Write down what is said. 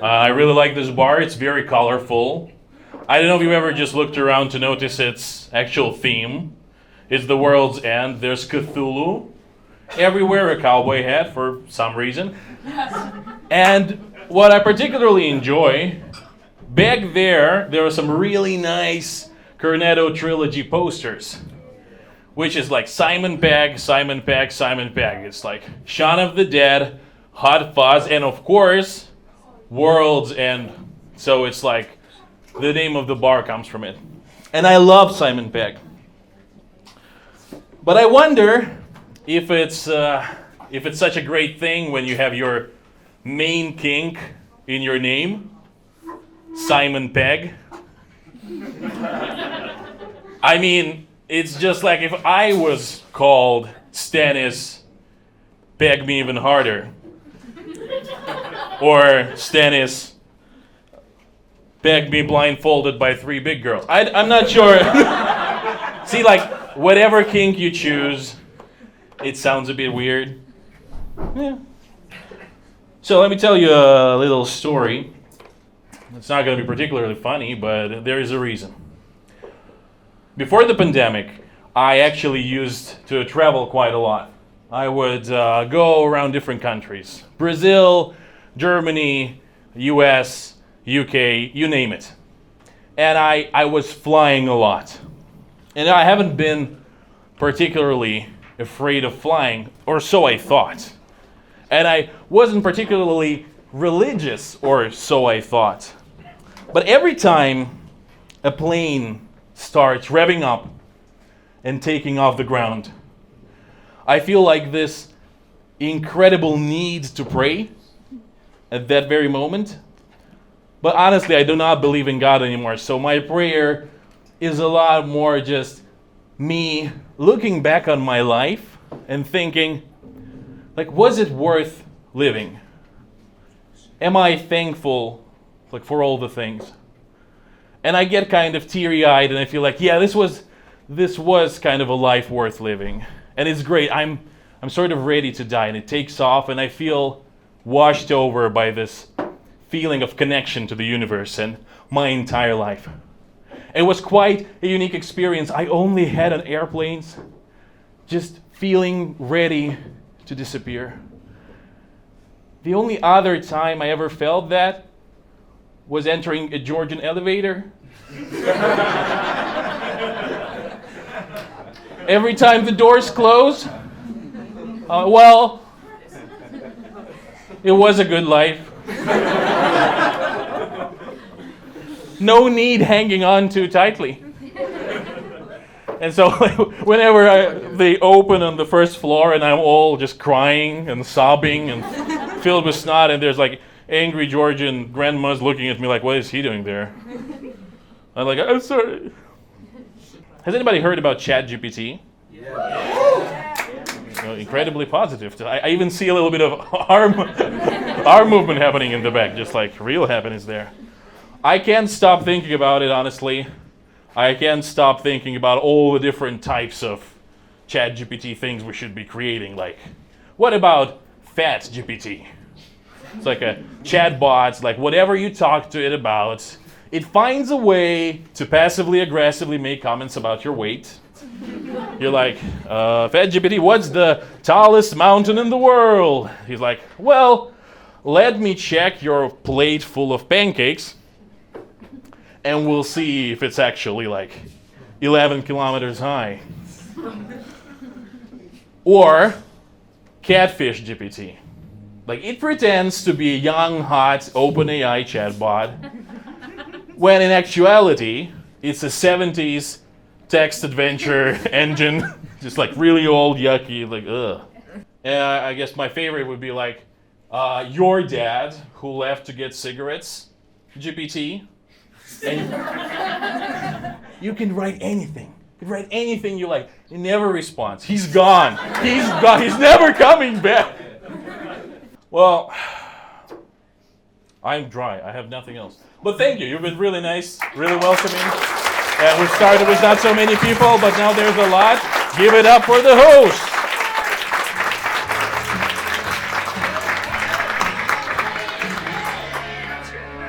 I really like this bar. It's very colorful. I don't know if you've ever just looked around to notice its actual theme. It's the world's end. There's Cthulhu. Everywhere a cowboy hat for some reason. And what I particularly enjoy, back there are some really nice Cornetto trilogy posters, which is like Simon Pegg, Simon Pegg, Simon Pegg. It's like Shaun of the Dead, Hot Fuzz, and of course, World's End. So it's like the name of the bar comes from it. And I love Simon Pegg. But I wonder if it's such a great thing when you have your main kink in your name, Simon Pegg. I mean, it's just like if I was called Stanis, Peg Me Even Harder. Or Stanis, Peg Me Blindfolded by 3 Big Girls. I'm not sure. See, like, whatever kink you choose, it sounds a bit weird. Yeah. So let me tell you a little story. It's not going to be particularly funny, but there is a reason. Before the pandemic, I actually used to travel quite a lot. I would go around different countries. Brazil, Germany, US, UK, you name it. And I was flying a lot. And I haven't been particularly afraid of flying, or so I thought. And I wasn't particularly religious, or so I thought. But every time a plane starts revving up and taking off the ground, I feel like this incredible need to pray at that very moment. But honestly, I do not believe in God anymore. So my prayer is a lot more just me looking back on my life and thinking, like, was it worth living? Am I thankful, like, for all the things? And I get kind of teary-eyed and I feel like, yeah, this was kind of a life worth living. And it's great. I'm sort of ready to die, and it takes off and I feel washed over by this feeling of connection to the universe and my entire life. It was quite a unique experience. I only had on airplanes, just feeling ready to disappear. The only other time I ever felt that was entering a Georgian elevator. Every time the doors close, well, it was a good life. No need hanging on too tightly. And so whenever they open on the first floor and I'm all just crying and sobbing and filled with snot, and there's like angry Georgian grandmas looking at me like, what is he doing there? I'm like, I'm sorry. Has anybody heard about GPT? Yeah. Incredibly positive. I even see a little bit of arm movement happening in the back, just like real happiness there. I can't stop thinking about it, honestly. I can't stop thinking about all the different types of ChatGPT things we should be creating. Like, what about Fat GPT? It's like a chatbot, like whatever you talk to it about, it finds a way to passively aggressively make comments about your weight. You're like, Fat GPT, what's the tallest mountain in the world? He's like, well, let me check your plate full of pancakes, and we'll see if it's actually like 11 kilometers high. Or Catfish GPT. Like, it pretends to be a young, hot, OpenAI chatbot, when in actuality, it's a 70s text adventure engine, just like really old, yucky, like, ugh. And I guess my favorite would be like, your dad who left to get cigarettes, GPT. And you can write anything. You can write anything you like. He never responds. He's gone. He's gone. He's never coming back. Well, I'm dry. I have nothing else. But thank you. You've been really nice, really welcoming. We started with not so many people, but now there's a lot. Give it up for the host.